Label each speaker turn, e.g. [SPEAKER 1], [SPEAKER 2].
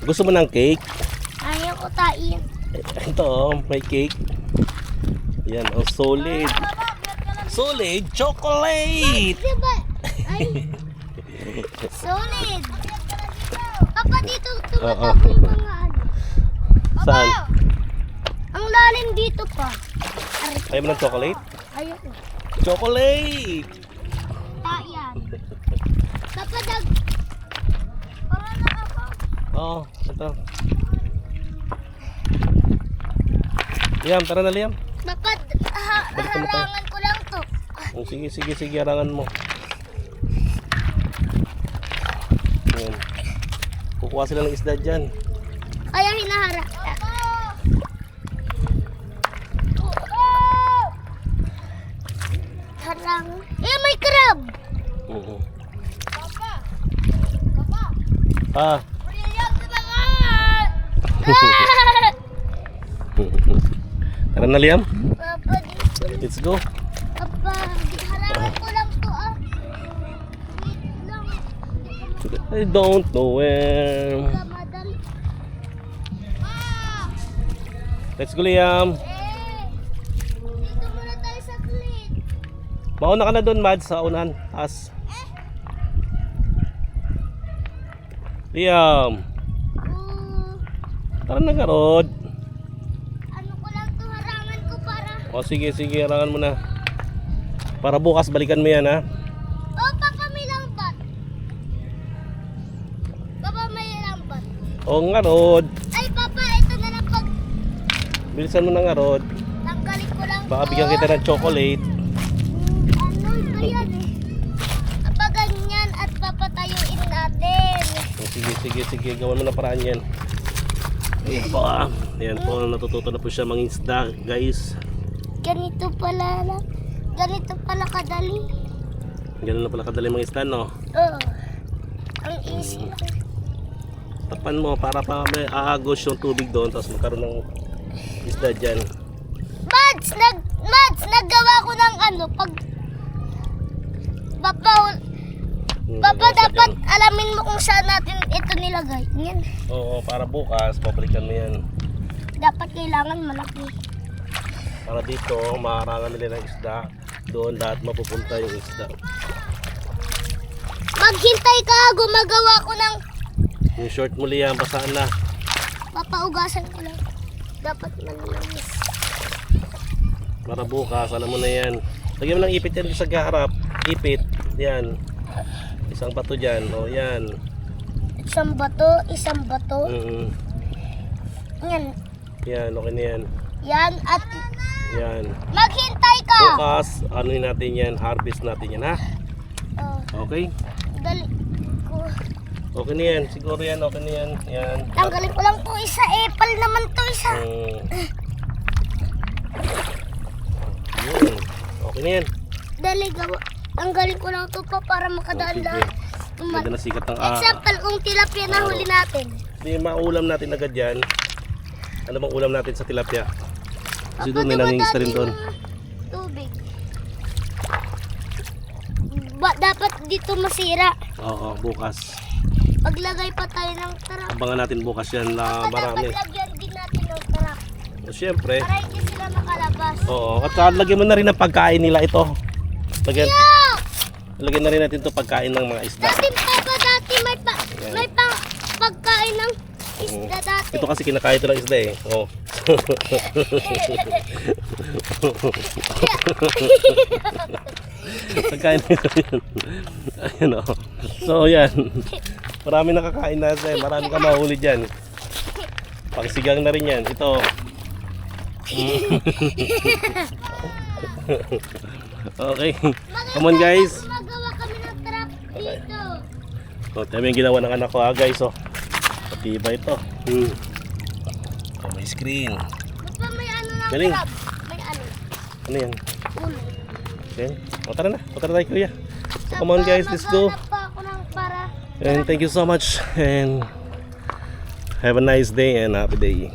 [SPEAKER 1] Gusto mo ng cake?
[SPEAKER 2] Ayaw ko tain.
[SPEAKER 1] Ito oh, may cake. Yan, oh, solid. Solid chocolate.
[SPEAKER 2] Diba? Ay. Solid. Papa, dito tumatap yung mga ano.
[SPEAKER 1] Saan?
[SPEAKER 2] Ang lalim dito pa.
[SPEAKER 1] Ayaw mo ng chocolate?
[SPEAKER 2] Ayaw ko.
[SPEAKER 1] Chocolate!
[SPEAKER 2] Tayan. Papa, para na ako.
[SPEAKER 1] Oo, ito. Liam, tara na Liam.
[SPEAKER 2] Papa, harangan ko lang to.
[SPEAKER 1] Oh, sige, harangan mo. Yan. Kukuha sila ng isda dyan.
[SPEAKER 2] Kaya hinahara. Harang. Eh, may crab.
[SPEAKER 1] Oo.
[SPEAKER 2] Papa.
[SPEAKER 1] Ah.
[SPEAKER 2] Brilliant naman.
[SPEAKER 1] Tara na Liam.
[SPEAKER 2] Papa, dito.
[SPEAKER 1] Let's go.
[SPEAKER 2] Papa, harangan ko lang to ah. Wait lang.
[SPEAKER 1] I don't know where.
[SPEAKER 2] Madali.
[SPEAKER 1] Let's go Liam.
[SPEAKER 2] Dito muna tayo sa clean.
[SPEAKER 1] Mauna ka na doon Mads sa unahan. Taas. Liam. Tara na Garod.
[SPEAKER 2] Ano ko lang to, harangan ko para.
[SPEAKER 1] O sige, harangan mo na. Para bukas balikan mo yan ha.
[SPEAKER 2] Oh, Papa, may lambat. Papa, may lambat.
[SPEAKER 1] O nga Rod.
[SPEAKER 2] Ay, Papa, ito na lang pag
[SPEAKER 1] Bilisan mo na nga Rod.
[SPEAKER 2] tanggalin ko lang
[SPEAKER 1] Baka
[SPEAKER 2] to.
[SPEAKER 1] bigyan kita ng chocolate.
[SPEAKER 2] Ano ba yan eh? Kapag ganyan at papatayuin natin.
[SPEAKER 1] O, sige. Gawan mo na paraan yan. Ayan po ah. Ayan po, natututo na po siya mangisda guys.
[SPEAKER 2] Ganito pala lang. Ganito pala kadali.
[SPEAKER 1] Ganun na pala kadali mangisda no.
[SPEAKER 2] Oo. Ang easy lang.
[SPEAKER 1] Tapan mo para pa may aagos yung tubig doon. Tapos magkaroon ng isda dyan.
[SPEAKER 2] Mads, naggawa ko ng ano, Papa, dapat alamin mo kung saan natin ito nilagay. Yan.
[SPEAKER 1] Oo, para bukas, pabalikan mo yan.
[SPEAKER 2] Dapat kailangan malaki.
[SPEAKER 1] Para dito, maarangan nila ng isda. Doon lahat mapupunta yung isda.
[SPEAKER 2] Maghintay ka, gumagawa ko ng
[SPEAKER 1] Yung short mo Liam, basaan na.
[SPEAKER 2] papaugasan ko lang. Dapat manlamis.
[SPEAKER 1] Para bukas, alam mo na yan. Lagyan mo ng ipit yan sa kaharap. Ipit, yan. Isang bato dyan, o yan.
[SPEAKER 2] Isang bato. Yan.
[SPEAKER 1] Yan, okay na yan.
[SPEAKER 2] Yan at
[SPEAKER 1] Yan.
[SPEAKER 2] maghintay ka.
[SPEAKER 1] Bukas, ano natin yan, harvest natin yan ha.
[SPEAKER 2] Oh,
[SPEAKER 1] Okay?
[SPEAKER 2] dali ko.
[SPEAKER 1] Okay na yan, siguro yan, okay na yan. Yan.
[SPEAKER 2] Tanggalin ko lang to isa. Epal naman to isa.
[SPEAKER 1] Yun. Okay na yan.
[SPEAKER 2] Dali gawa. Tanggalin ko lang to pa para makadaan
[SPEAKER 1] Sige.
[SPEAKER 2] lahat.
[SPEAKER 1] Ganda na sikat ng
[SPEAKER 2] Example, kung tilapia na huli natin.
[SPEAKER 1] Di maulam natin agad yan. Ano bang ulam natin sa tilapia? Kasi
[SPEAKER 2] Papa,
[SPEAKER 1] doon may nangingista rin doon.
[SPEAKER 2] Tubig. Dapat dito masira.
[SPEAKER 1] Oo, bukas.
[SPEAKER 2] Paglagay pa tayo ng trap.
[SPEAKER 1] Abangan natin bukas yan na marami.
[SPEAKER 2] Dapat lagyan din natin ng trap.
[SPEAKER 1] O, syempre.
[SPEAKER 2] Para hindi sila makalabas.
[SPEAKER 1] Oo, at saka lagyan mo na rin ang pagkain nila ito. Lagyan na rin natin ito pagkain ng mga isda.
[SPEAKER 2] Dati may pagkain ng isda dati.
[SPEAKER 1] Ito kasi kinakain ito ng isda eh. Oo. Pagkain nito yun. Ayun o. So yan. Marami nakakain na isda eh. Marami ka mahuli dyan. Pagsigang na rin yan. Ito. Okay. Come on guys.
[SPEAKER 2] Magawa kami ng trap dito.
[SPEAKER 1] So, ito yung ginawa ng anak ko ha guys. Oh. Patiba ito. Oh, may screen.
[SPEAKER 2] Papa, may ano ng
[SPEAKER 1] Galing.
[SPEAKER 2] trap. May ano.
[SPEAKER 1] Ano yan?
[SPEAKER 2] Ulo.
[SPEAKER 1] Okay. O tara na. O tara tayo kuya. So, come on guys. Let's go.
[SPEAKER 2] Naghanap pa ako ng para.
[SPEAKER 1] And thank you so much. And have a nice day and happy day.